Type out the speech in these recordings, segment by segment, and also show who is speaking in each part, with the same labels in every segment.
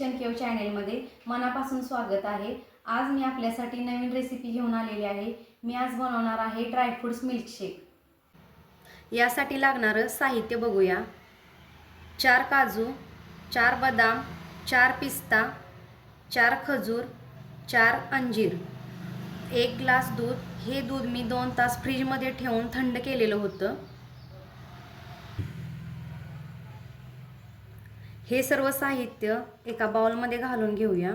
Speaker 1: Kitchen केव चॅनेलमध्ये मनापासून स्वागत आहे। आज मी आपल्यासाठी नवीन रेसिपी घेऊन आलेली आहे। मी आज बनवणार आहे ड्रायफ्रूट्स मिल्कशेक। यासाठी लागणारे साहित्य बघूया। 4 काजू, 4 बदाम, 4 पिस्ता, 4 खजूर, 4 अंजीर, 1 ग्लास दूध। हे दूध मी 2 तास फ्रीज मध्ये ठेवून थंड केलेलं होतं। हे सर्व साहित्य एका बाउल मध्ये घालून घेऊया।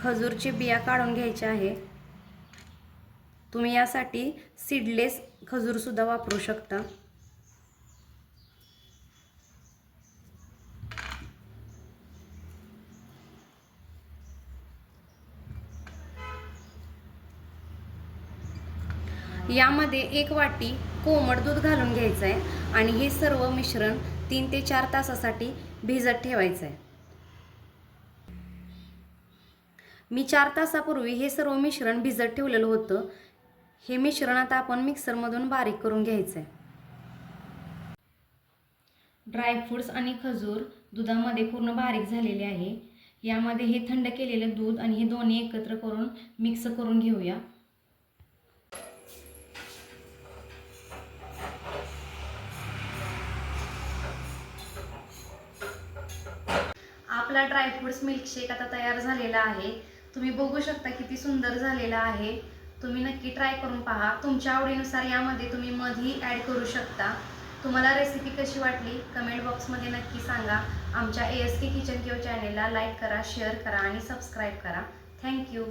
Speaker 1: खजूरची बिया काढून घ्यायची आहे। तुम्ही यासाठी सीडलेस खजूर सुद्धा वापरू शकता। यामध्ये 1 वाटी कोमट दूध घालून घ्यायचं आहे आणि हे सर्व मिश्रण 3 ते 4 तासासाठी भिजत ठेवायचं आहे। मी 4 तासापूर्वी हे सर्व मिश्रण भिजत ठेवलेलं होतं। हे मिश्रण आता आपण मिक्सर मधून बारीक करून घ्यायचं आहे। ड्रायफ्रूट्स आणि खजूर दुधामध्ये पूर्ण बारीक झालेले आहे। यामध्ये हे थंड केलेलं दूध आणि हे दोन्ही एकत्र करून मिक्स करून घेऊया। आपला ड्रायफ्रूट्स मिल्कशेक आता तयार झालेला आहे। तुम्ही बघू शकता किती सुंदर झालेला आहे। तुम्ही नक्की ट्राय करून पहा। तुमच्या आवडीनुसार यामध्ये तुम्ही मधही ॲड करू शकता। तुम्हाला रेसिपी कशी वाटली कमेंट बॉक्समध्ये नक्की सांगा। आमच्या ASK किचन केव चॅनेलला लाईक करा, शेअर करा आणि सबस्क्राईब करा। थँक्यू।